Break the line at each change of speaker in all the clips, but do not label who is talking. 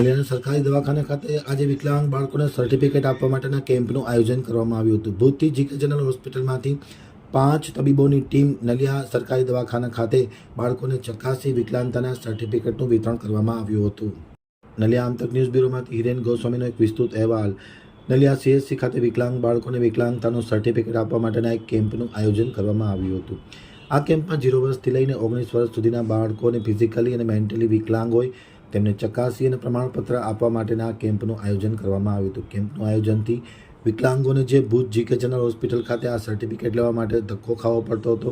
નલિયાના સરકારી દવાખાના ખાતે આજે વિકલાંગ બાળકોને સર્ટિફિકેટ આપવા માટેના કેમ્પનું આયોજન કરવામાં આવ્યું હતું. ભૂતથી જીકે જનરલ હોસ્પિટલમાંથી 5 તબીબોની ટીમ નલિયા સરકારી દવાખાના ખાતે બાળકોને ચકાસી વિકલાંગતાના સર્ટિફિકેટનું વિતરણ કરવામાં આવ્યું હતું. નલિયા આમતક ન્યૂઝ બ્યુરોમાંથી હિરેન ગોસ્વામીનો એક વિસ્તૃત અહેવાલ. નલિયા CHC ખાતે વિકલાંગ બાળકોને વિકલાંગતાનું સર્ટિફિકેટ આપવા માટેના એક કેમ્પનું આયોજન કરવામાં આવ્યું હતું. આ કેમ્પમાં 0 વર્ષથી લઈને 19 વર્ષ સુધીના બાળકોને ફિઝિકલી અને મેન્ટલી વિકલાંગ હોય તેમને ચકાસી અને પ્રમાણપત્ર આપવા માટેના આ કેમ્પનું આયોજન કરવામાં આવ્યું હતું. કેમ્પનું આયોજનથી વિકલાંગોને જે ભુજ જીકે જનરલ હોસ્પિટલ ખાતે આ સર્ટિફિકેટ લેવા માટે ધક્કો ખાવો પડતો હતો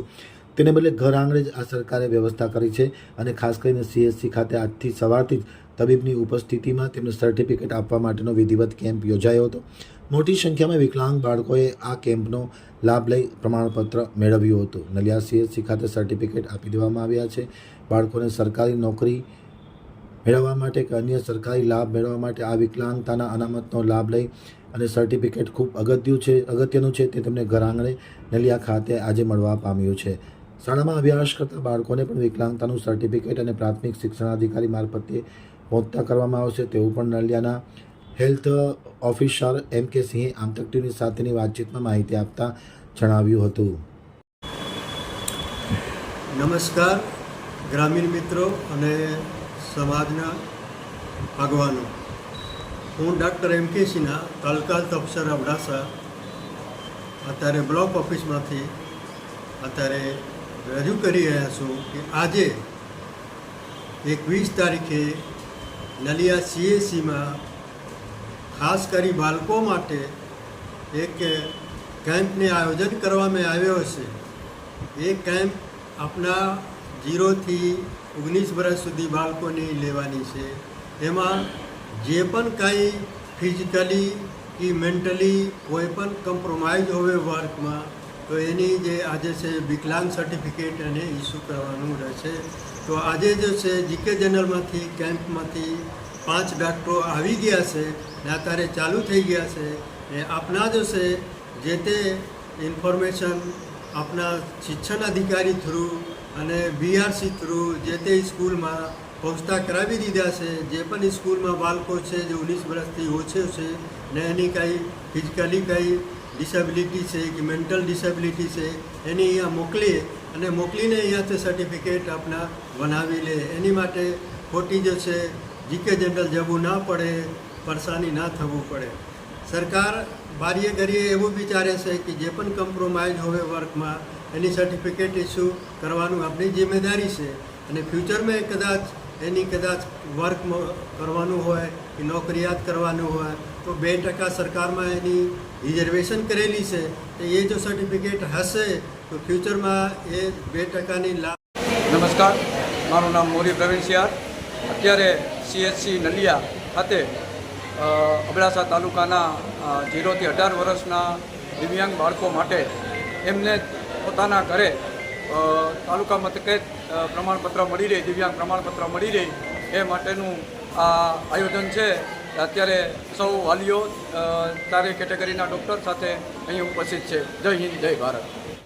તેને બદલે ઘર આંગણે જ આ સરકારે વ્યવસ્થા કરી છે અને ખાસ કરીને CHC ખાતે આજથી સવારથી જ તબીબની ઉપસ્થિતિમાં તેમને સર્ટિફિકેટ આપવા માટેનો વિધિવત કેમ્પ યોજાયો હતો. મોટી સંખ્યામાં વિકલાંગ બાળકોએ આ કેમ્પનો લાભ લઈ પ્રમાણપત્ર મેળવ્યું હતું. નલિયા CHC ખાતે સર્ટિફિકેટ આપી દેવામાં આવ્યા છે. બાળકોને સરકારી નોકરી મેળવવા માટે કે અન્ય સરકારી લાભ મેળવવા માટે આ વિકલાંગતાના અનામતનો લાભ લઈ અને સર્ટિફિકેટ ખૂબ અગત્યનું છે તે તેમને ઘર આંગણે નલિયા ખાતે આજે મળવા પામ્યું છે. શાળામાં અભ્યાસ કરતા બાળકોને પણ વિકલાંગતાનું સર્ટિફિકેટ અને પ્રાથમિક શિક્ષણાધિકારી મારફતે પહોંચતા કરવામાં આવશે તેવું પણ નલિયાના હેલ્થ ઓફિસર MK સિંહે આમતક ટીવી સાથેની વાતચીતમાં માહિતી આપતા જણાવ્યું હતું.
નમસ્કાર ગ્રામીણ મિત્રો અને સમાજના આગવાનો. હું ડૉક્ટર MK સિંહના તાલુકા હેલ્થ ઓફિસર અબડાસા અત્યારે બ્લોક ઓફિસમાંથી અત્યારે રજૂ કરી રહ્યા છું કે આજે 21 તારીખે નલિયા CHCમાં ખાસ કરી બાળકો માટે એક કેમ્પને આયોજન કરવામાં આવ્યો છે. એ કેમ્પ આપણા 0થી 19 વર્ષ સુધી બાળકોની લેવાની છે. એમાં જે પણ કાંઈ ફિઝિકલી કે મેન્ટલી કોઈ પણ કોમ્પ્રોમાઇઝ હોય વર્કમાં તો એની જે આજે છે વિકલાંગ સર્ટિફિકેટ એને ઇસ્યુ કરવાનું રહેશે. તો આજે જે છે જીકે જનરલમાંથી કેમ્પમાંથી 5 ડૉક્ટરો આવી ગયા છે ને અત્યારે ચાલુ થઈ ગયા છે. ને આપણા જે છે જે તે ઇન્ફોર્મેશન આપણા શિક્ષણ અધિકારી થ્રુ અને BRC થ્રુ જે તે સ્કૂલમાં પહોંચતા કરાવી દીધા છે. જે પણ સ્કૂલમાં બાળકો છે જે 19 વર્ષથી ઓછો છે ને એની કાંઈ ફિઝિકલી કાંઈ ડિસેબિલિટી છે કે મેન્ટલ ડિસેબિલિટી છે એની અહીંયા મોકલીએ અને મોકલીને અહીંયાથી સર્ટિફિકેટ આપણા બનાવી લે. એની માટે ખોટી જે છે જીકે જનરલ જવું ના પડે, પરેશાની ના થવું પડે. સરકાર બારીએ ઘડીએ એવું વિચારે છે કે જે પણ કોમ્પ્રોમાઇઝ હોય વર્કમાં એની સર્ટિફિકેટ ઇસ્યુ કરવાનું આપણી જિમ્મેદારી છે. અને ફ્યુચરમાં કદાચ વર્ક કરવાનું હોય કે નોકરિયાત કરવાનું હોય તો 2% સરકારમાં એની રિઝર્વેશન કરેલી છે. તો એ જો સર્ટિફિકેટ હશે તો ફ્યુચરમાં એ 2%ની લાભ.
નમસ્કાર, મારું નામ મોરી પ્રવીણ સિયાર. અત્યારે CHC નલિયા ખાતે અબડાસા તાલુકાના 0થી 18 વર્ષના દિવ્યાંગ બાળકો માટે એમને પોતાના ઘરે તાલુકા મથકે પ્રમાણપત્ર મળી રહે, દિવ્યાંગ પ્રમાણપત્ર મળી રહે એ માટેનું આ આયોજન છે. અત્યારે સૌ વાલીઓ ચારે કેટેગરીના ડૉક્ટર સાથે અહીં ઉપસ્થિત છે. જય હિન્દ, જય ભારત.